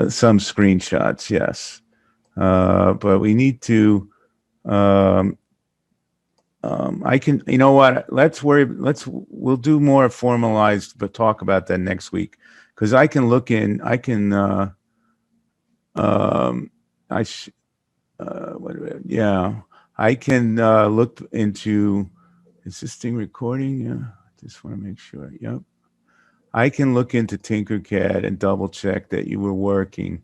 some screenshots, yes. But we need to. Um, I can. You know what? Let's worry. We'll do more formalized, but talk about that next week because I can look in. I can. Um, I. Yeah. I can look into. Is this thing recording? Yeah. Just want to make sure. Yep. I can look into TinkerCAD and double check that you were working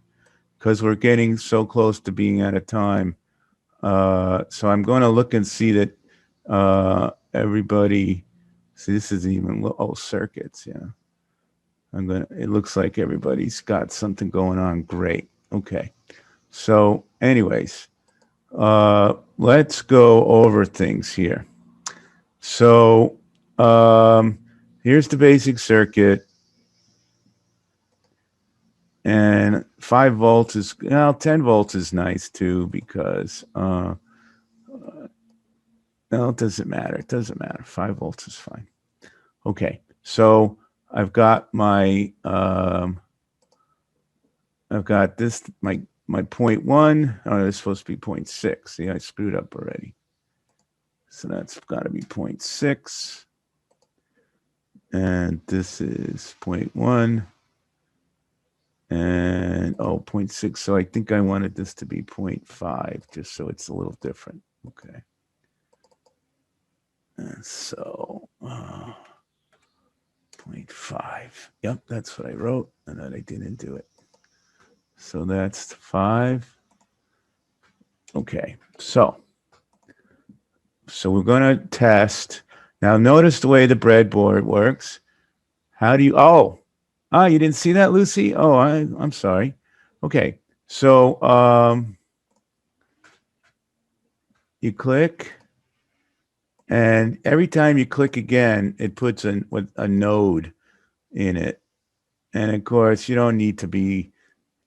because we're getting so close to being out of time. So I'm going to look and see that everybody. See, this is even circuits. Yeah, I'm gonna. It looks like everybody's got something going on. Great. Okay. So, anyways, let's go over things here. So, here's the basic circuit, and 5 volts is 10 volts is nice too because no, it doesn't matter. It doesn't matter. 5 volts is fine. Okay, so I've got my I've got this my point one. Oh, it's supposed to be 0.6. See, I screwed up already. So that's got to be 0.6, and this is point one, and 0.6. So I think I wanted this to be 0.5, just so it's a little different. Okay. And so 0.5. Yep, that's what I wrote, and then I didn't do it. So that's 5. Okay, so we're going to test. Now notice the way the breadboard works. How do you, you didn't see that, Lucy? Oh, I'm sorry. Okay, so you click, and every time you click again, it puts a node in it. And of course, you don't need to be,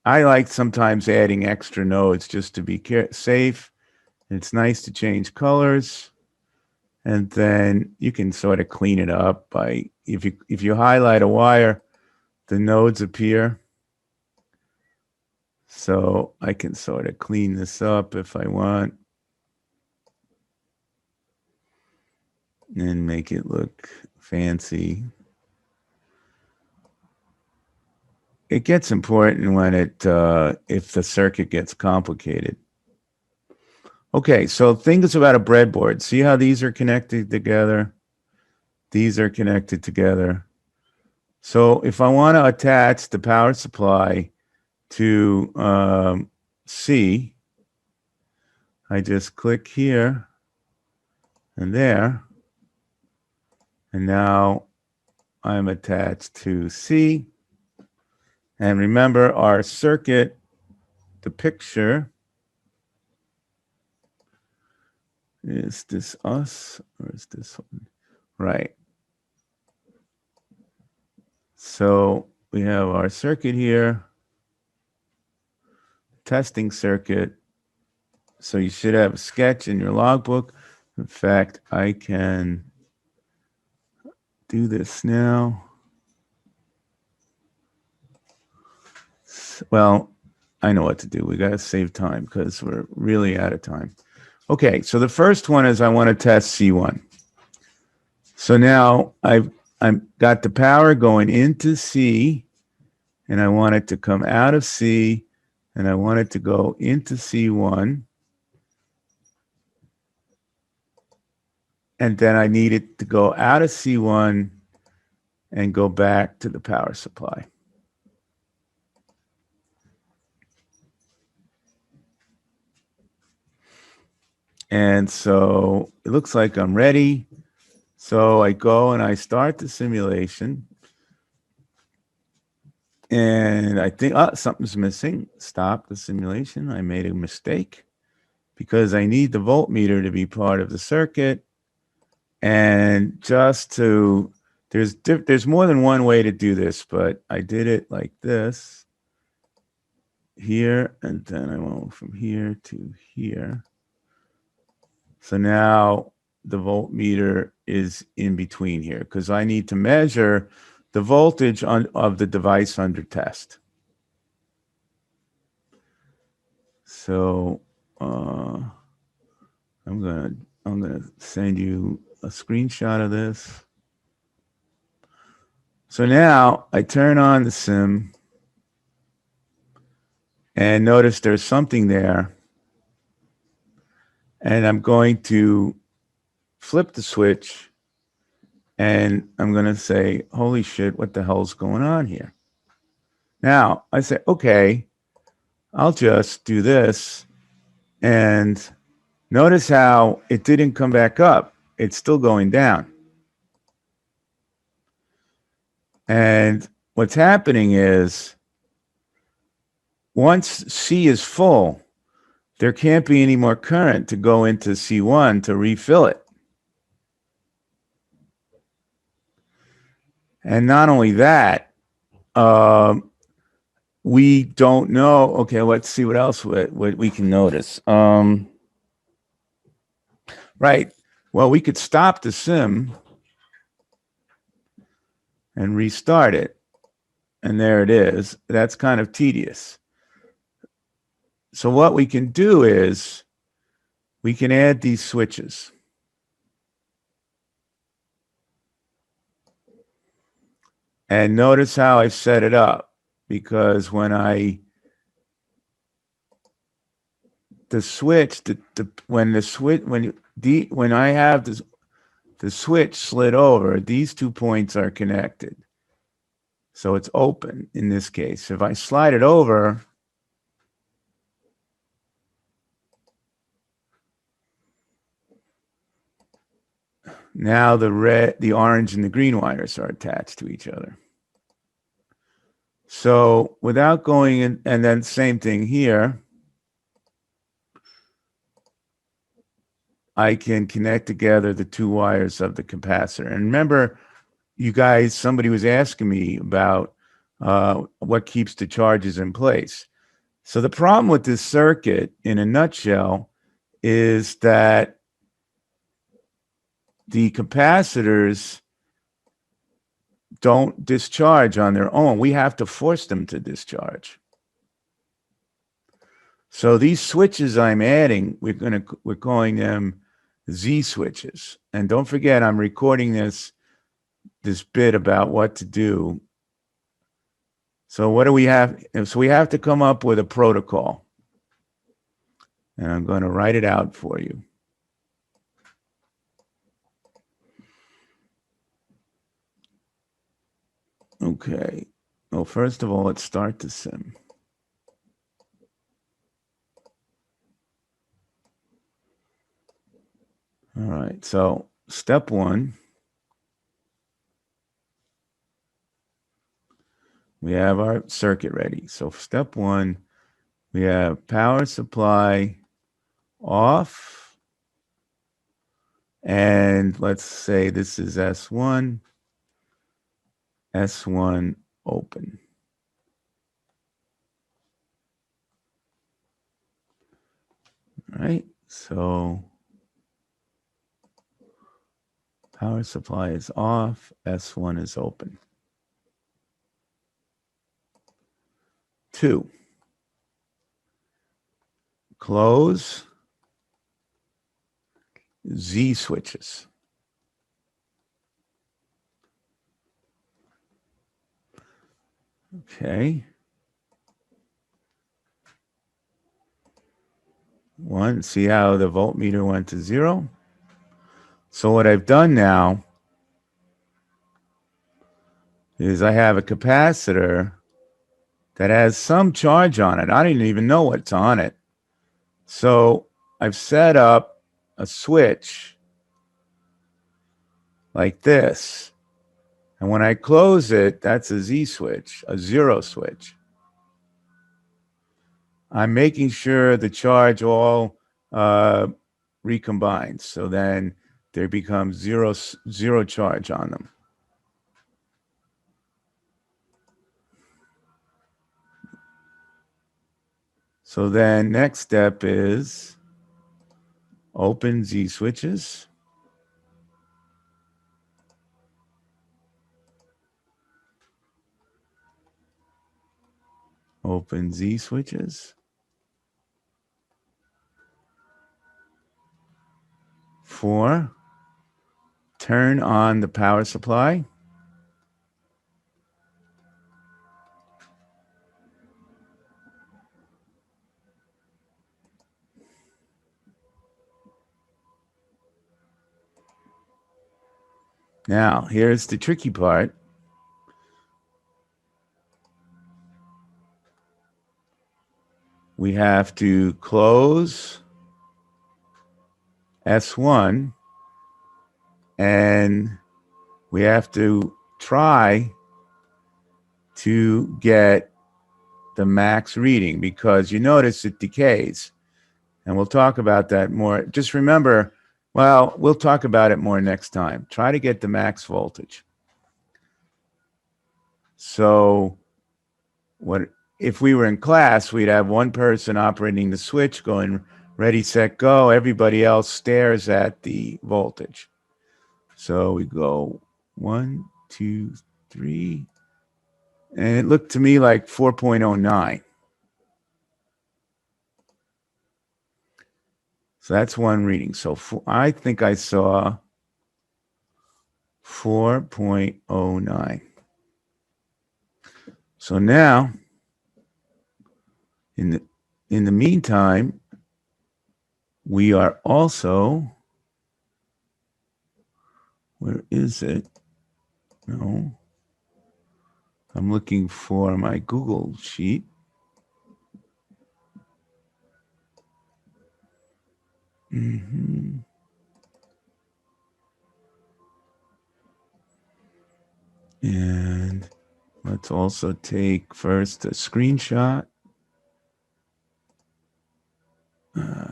I like sometimes adding extra nodes just to be safe. It's nice to change colors, and then you can sort of clean it up by if you highlight a wire, the nodes appear. So I can sort of clean this up if I want and make it look fancy. It gets important when if the circuit gets complicated. Okay, so think about a breadboard. See how these are connected together? These are connected together. So if I want to attach the power supply to C, I just click here and there, and now I'm attached to C. And remember our circuit, the picture, is this us or is this one? Right. So we have our circuit here, testing circuit. So you should have a sketch in your logbook. In fact, I can do this now. Well, I know what to do. We got to save time because we're really out of time. Okay, so the first one is I want to test C1. So now I've got the power going into C, and I want it to come out of C, and I want it to go into C1. And then I need it to go out of C1 and go back to the power supply. And so it looks like I'm ready. So I go and I start the simulation. And I think, something's missing. Stop the simulation. I made a mistake because I need the voltmeter to be part of the circuit. And just to, there's more than one way to do this, but I did it like this here, and then I went from here to here. So now the voltmeter is in between here because I need to measure the voltage of the device under test. So I'm gonna send you a screenshot of this. So now I turn on the sim and notice there's something there. And I'm going to flip the switch and I'm going to say, holy shit, what the hell's going on here? Now I say, okay, I'll just do this. And notice how it didn't come back up. It's still going down. And what's happening is once C is full, there can't be any more current to go into C1 to refill it. And not only that, we don't know. Okay, let's see what else what we can notice. Right. Well, we could stop the sim and restart it. And there it is. That's kind of tedious. So what we can do is we can add these switches. And notice how I set it up, because when I when I have the switch slid over, these 2 points are connected. So it's open in this case. If I slide it over, now the orange and the green wires are attached to each other. So without going in, and then same thing here, I can connect together the 2 wires of the capacitor. And remember, you guys, somebody was asking me about what keeps the charges in place. So the problem with this circuit, in a nutshell, is that the capacitors don't discharge on their own. We have to force them to discharge. So these switches I'm adding, we're calling them Z switches. And don't forget, I'm recording this bit about what to do. So what do we have? So we have to come up with a protocol. And I'm going to write it out for you. Okay. Well, first of all, let's start the sim. All right. So step 1, we have our circuit ready. So step 1, we have power supply off. And let's say this is S1, S1 open. All right. So power supply is off, S1 is open. 2, close Z switches. Okay. 1, see how the voltmeter went to 0? So what I've done now is I have a capacitor that has some charge on it. I didn't even know what's on it. So I've set up a switch like this. And when I close it, that's a Z switch, a 0 switch. I'm making sure the charge all recombines. So then there becomes zero charge on them. So then next step is open Z switches. Open Z switches. 4. Turn on the power supply. Now, here's the tricky part. We have to close S1 and we have to try to get the max reading because you notice it decays. And we'll talk about that more. Just remember, well, we'll talk about it more next time. Try to get the max voltage. So what if we were in class, we'd have one person operating the switch going ready, set, go. Everybody else stares at the voltage. So we go 1, 2, 3. And it looked to me like 4.09. So that's one reading. So I think I saw 4.09. So now, in the meantime, we are also, where is it? No, I'm looking for my Google sheet. And let's also take first a screenshot.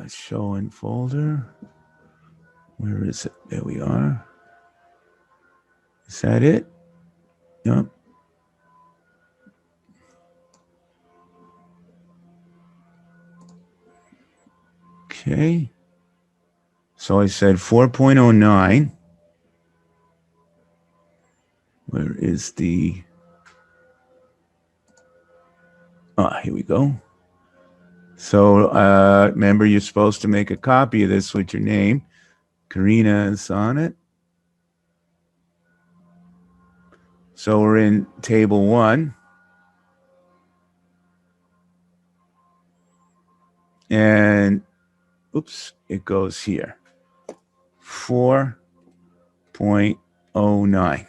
Show in folder. Where is it? There we are. Is that it? Yep. Okay. So I said 4.09. Where is the... here we go. So remember, you're supposed to make a copy of this with your name. Karina is on it. So we're in table 1. And, oops, it goes here. 4.09.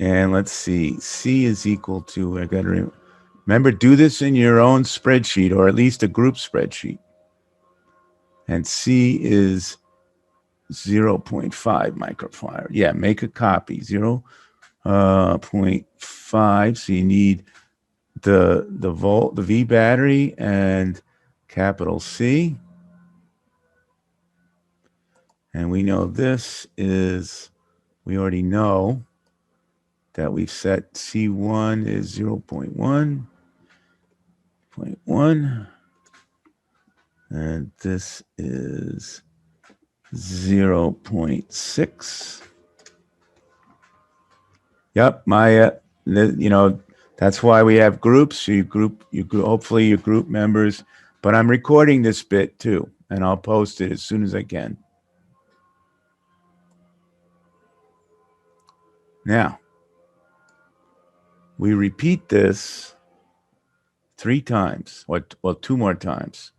And let's see. C is equal to, I got to remember, do this in your own spreadsheet or at least a group spreadsheet. And C is 0.5 microfarad. Yeah, make a copy. 0.5. So you need the volt, the V battery, and capital C. And we know this is, we already know that we've set C1 is 0.1, and this is 0.6. Yep, my, that's why we have groups. So you group, hopefully your group members, but I'm recording this bit too, and I'll post it as soon as I can. Now, we repeat this 3 times, well, 2 more times.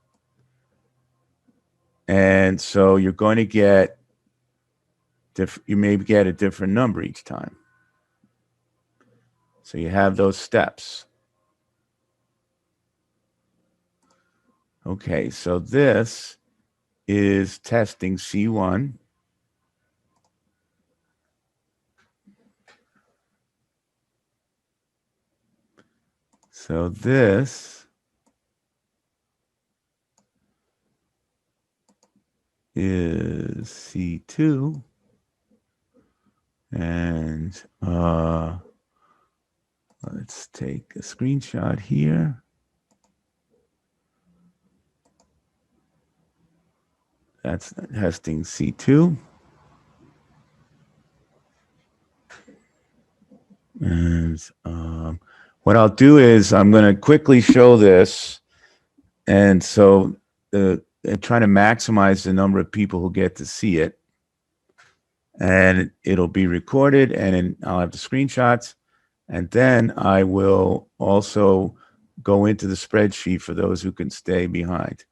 And so you're going to get, you may get a different number each time. So you have those steps. Okay, so this is testing C1. So this is C2. And let's take a screenshot here. That's testing C2. And what I'll do is I'm going to quickly show this And so trying to maximize the number of people who get to see it. And it'll be recorded, and then I'll have the screenshots. And then I will also go into the spreadsheet for those who can stay behind.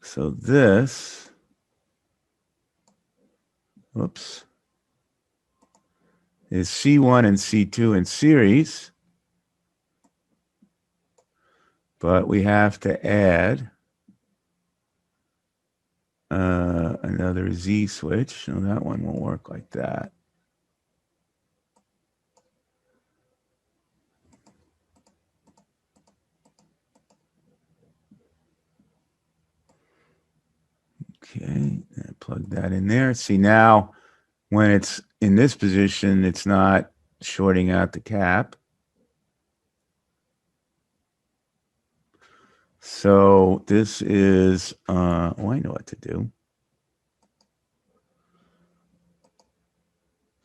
So this, whoops, is C1 and C2 in series. But we have to add another Z switch. So that one won't work like that. Okay, plug that in there. See, now when it's in this position, it's not shorting out the cap. So this is, I know what to do.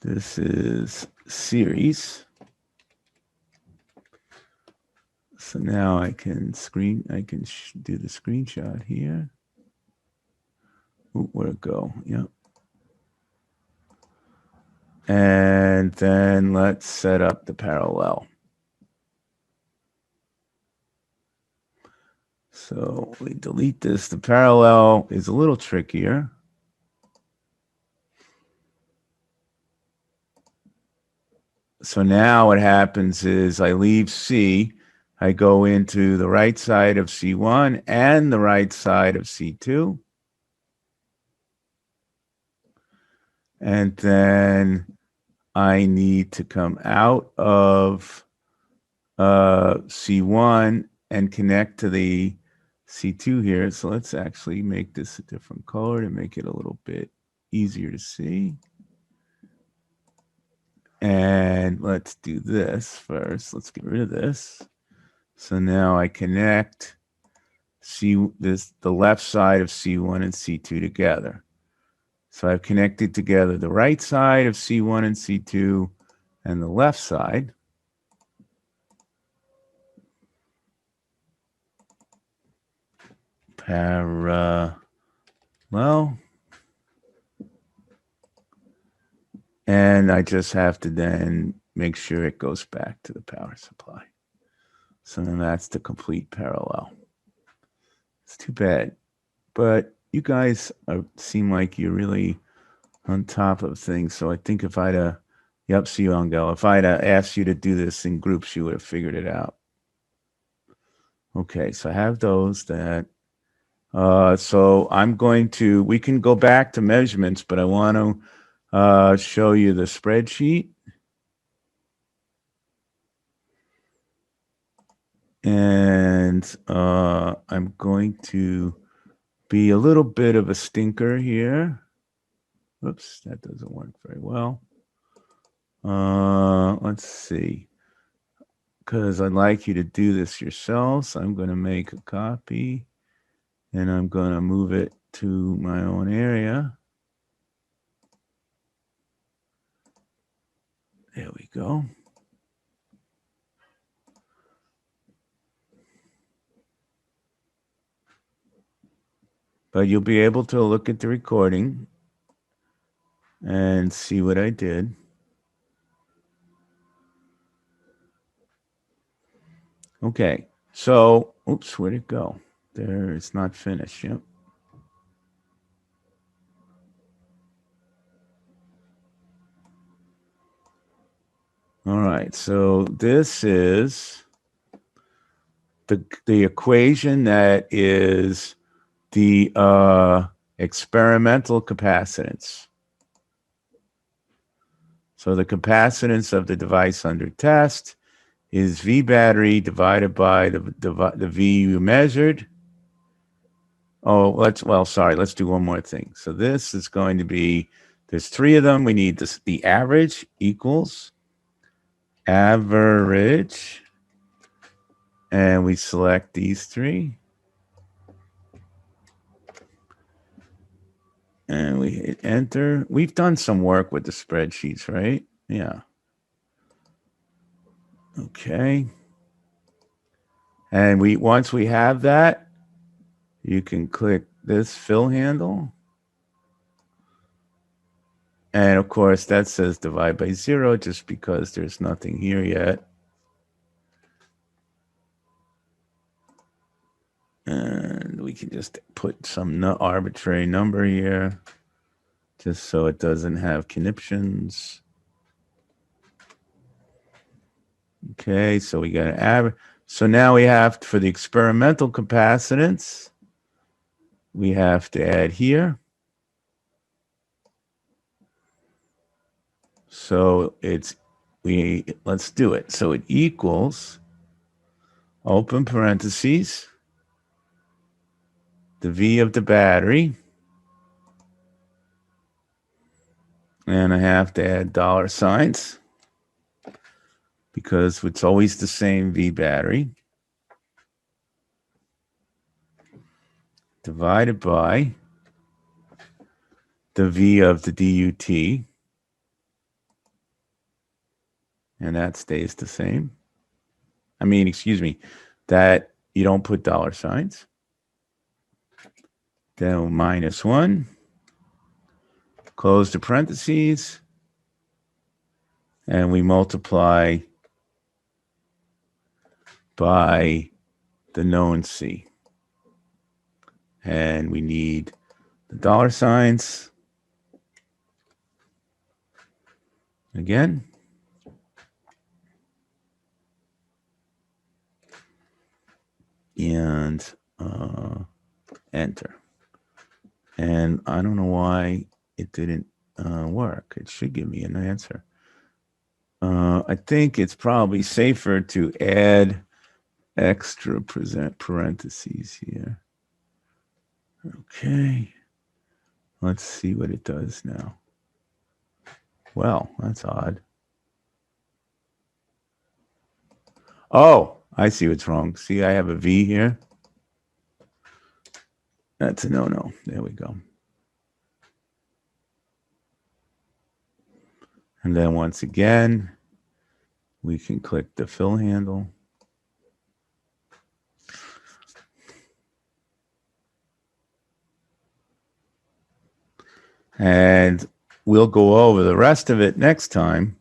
This is series. So now I can do the screenshot here. Ooh, where'd it go? Yep. And then let's set up the parallel. So we delete this. The parallel is a little trickier. So now what happens is I leave C, I go into the right side of C1 and the right side of C2. And then I need to come out of C1 and connect to the C2 here. So let's actually make this a different color to make it a little bit easier to see. And let's do this first. Let's get rid of this. So now I connect the left side of C1 and C2 together. So I've connected together the right side of C1 and C2 and the left side. Parallel. And I just have to then make sure it goes back to the power supply. So then that's the complete parallel. It's too bad. But you guys seem like you're really on top of things. So I think if I'd yep, see you, Angel. If I'd asked you to do this in groups, you would have figured it out. Okay, so I have those that. So we can go back to measurements, but I want to show you the spreadsheet. And I'm going to be a little bit of a stinker here. Oops, that doesn't work very well. Let's see. Because I'd like you to do this yourselves. I'm going to make a copy and I'm going to move it to my own area. There we go. But you'll be able to look at the recording and see what I did. Okay, so, oops, where'd it go? There, it's not finished. Yep. All right, so this is the equation that is the experimental capacitance. So the capacitance of the device under test is V battery divided by the V you measured. Oh, let's do one more thing. So this is going to be, there's three of them. We need the average equals average, and we select these three. And we hit enter. We've done some work with the spreadsheets, right? Yeah. Okay. And once we have that, you can click this fill handle. And of course, that says divide by 0 just because there's nothing here yet. And we can just put some arbitrary number here just so it doesn't have conniptions. Okay, so we got an average. So now we have, for the experimental capacitance, we have to add here. So let's do it. So it equals, open parentheses, the V of the battery, and I have to add dollar signs because it's always the same V battery, divided by the V of the DUT, and that stays the same. I mean, excuse me, that you don't put dollar signs. Then minus 1, close the parentheses, and we multiply by the known C. And we need the dollar signs again. And enter. And I don't know why it didn't work. It should give me an answer. I think it's probably safer to add extra parentheses here. Okay. Let's see what it does now. Well, that's odd. Oh, I see what's wrong. See, I have a V here. That's a no-no. There we go. And then once again, we can click the fill handle. And we'll go over the rest of it next time.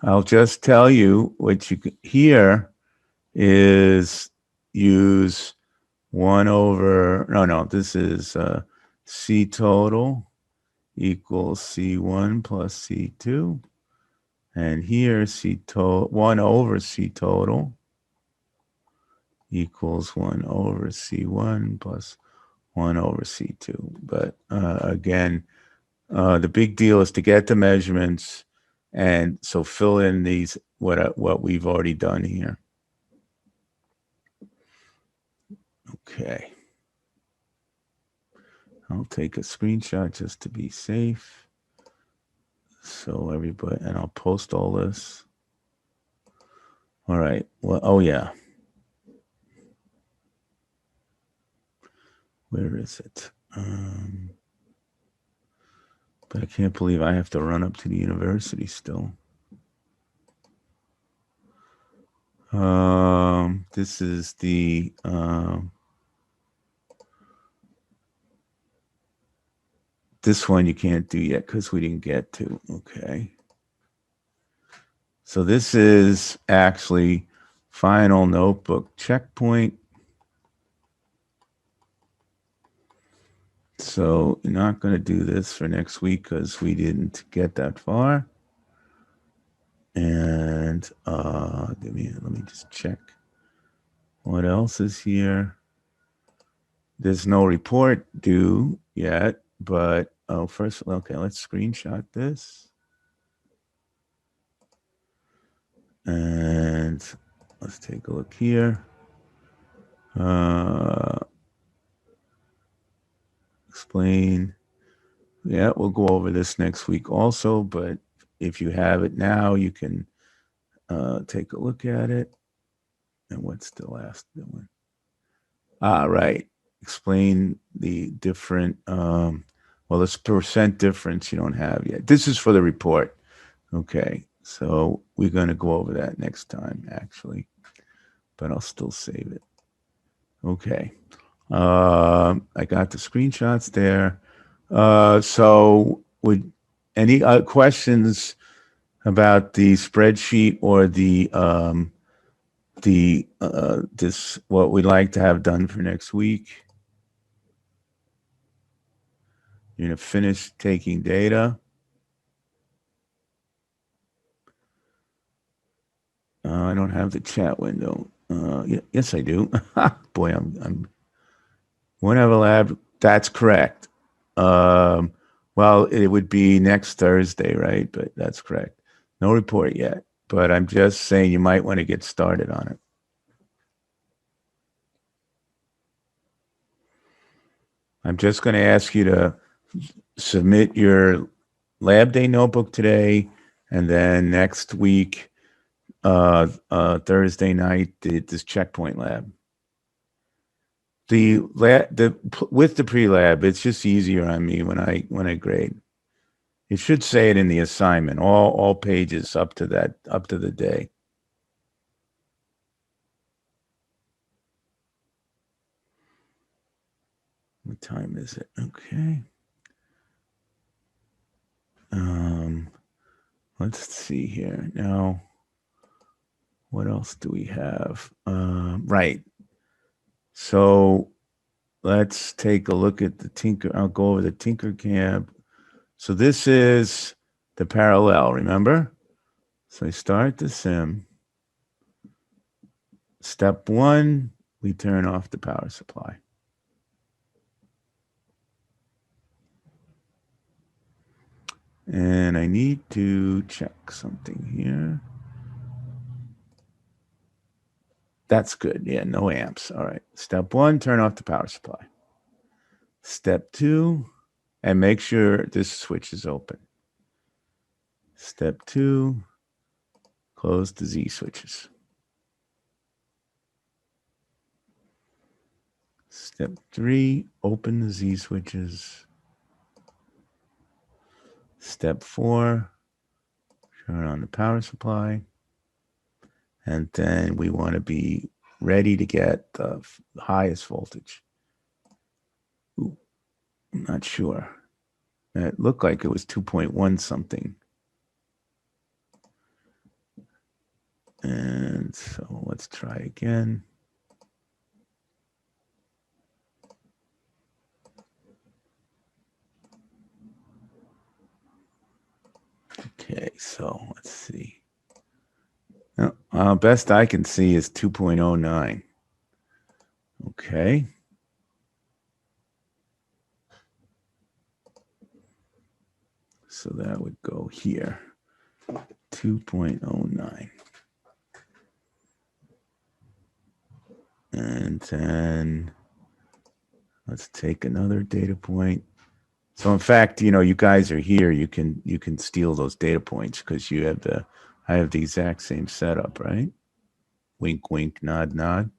I'll just tell you what you can here is use 1 over, no, this is C total equals C1 plus C2. And here C total, 1 over C total equals 1 over C1 plus 1 over C2. But again, the big deal is to get the measurements, and so fill in these what we've already done here. Okay. I'll take a screenshot just to be safe. So everybody, and I'll post all this. All right. Well, oh yeah. Where is it? But I can't believe I have to run up to the university still. This is the this one you can't do yet because we didn't get to. Okay. So this is actually final notebook checkpoint. So you're not going to do this for next week because we didn't get that far. And let me just check what else is here. There's no report due yet, but first, okay, let's screenshot this. And let's take a look here. Explain. Yeah, we'll go over this next week also, but if you have it now, you can take a look at it. And what's the last one? Right. Explain the different, well, this percent difference you don't have yet. This is for the report. Okay. So we're going to go over that next time, actually, but I'll still save it. Okay. I got the screenshots there. So would any questions about the spreadsheet or this what we'd like to have done for next week? You're gonna finish taking data. I don't have the chat window. Yes, I do. Boy, I'm won't have a lab. That's correct. Um, well, it would be next Thursday, right? But that's correct. No report yet. But I'm just saying you might want to get started on it. I'm just going to ask you to submit your lab day notebook today, and then next week, Thursday night, this checkpoint lab. The with the pre-lab, it's just easier on me when I grade. It should say it in the assignment, all pages up to the day. What time is it? Okay. Let's see here. Now, what else do we have? Right. So let's take a look at the I'll go over the TinkerCAD. So this is the parallel, remember? So I start the sim. Step 1, we turn off the power supply. And I need to check something here. That's good. Yeah, no amps. All right. Step 1, turn off the power supply. Step 2, and make sure this switch is open. Step 2, close the Z switches. Step 3, open the Z switches. Step 4, turn on the power supply. And then we want to be ready to get the highest voltage. Ooh, I'm not sure. It looked like it was 2.1 something. And so let's try again. Okay, so let's see. Best I can see is 2.09. Okay. So that would go here. 2.09. And then let's take another data point. So in fact, you guys are here. You can steal those data points because I have the exact same setup, right? Wink, wink, nod, nod.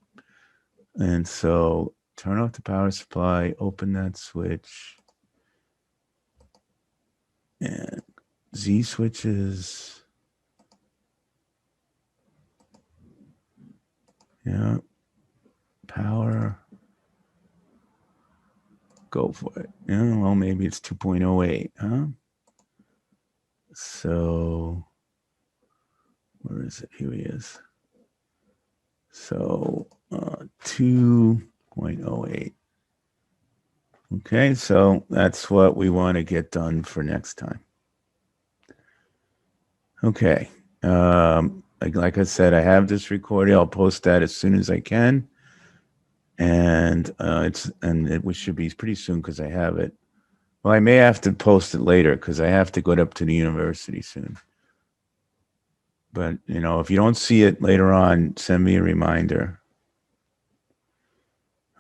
And so turn off the power supply, open that switch, and Z switches. Yeah. Power. Go for it. Yeah, well, maybe it's 2.08, huh? So where is it? Here he is. So 2.08. Okay, so that's what we want to get done for next time. Okay. Like I said, I have this recording. I'll post that as soon as I can. And it should be pretty soon because I have it. Well, I may have to post it later because I have to go up to the university soon. But if you don't see it later on, send me a reminder.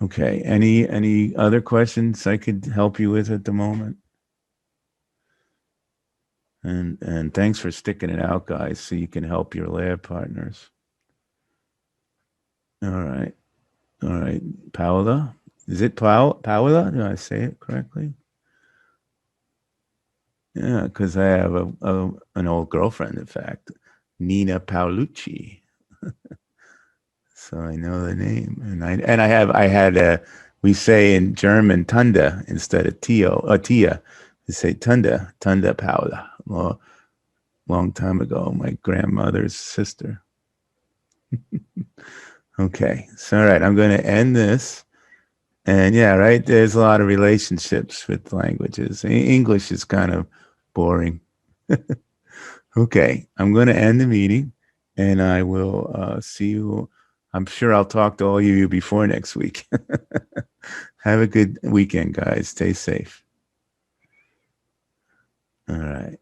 Okay. Any other questions I could help you with at the moment? And thanks for sticking it out, guys, so you can help your lab partners. All right. All right. Paola? Is it Paola? Did I say it correctly? Yeah, because I have an old girlfriend, in fact. Nina Paolucci. So I know the name, and I had a, we say in German Tunda instead of Tia. We say Tunda Paula. Well, long time ago, my grandmother's sister. Okay, so all right, I'm going to end this. And yeah, right, there's a lot of relationships with languages. English is kind of boring. Okay, I'm going to end the meeting, and I will see you. I'm sure I'll talk to all of you before next week. Have a good weekend, guys. Stay safe. All right.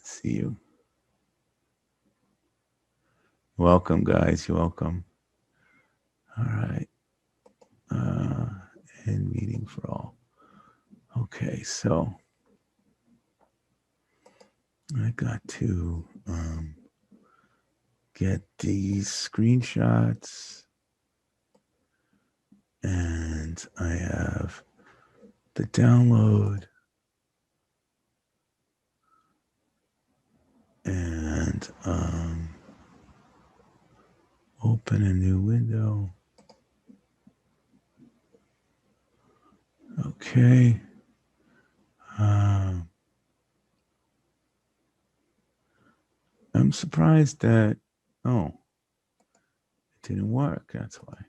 See you. Welcome, guys. You're welcome. All right. Uh, End meeting for all. Okay, so I got to get these screenshots, and I have the download, and open a new window. Okay. I'm surprised that, oh, it didn't work. That's why.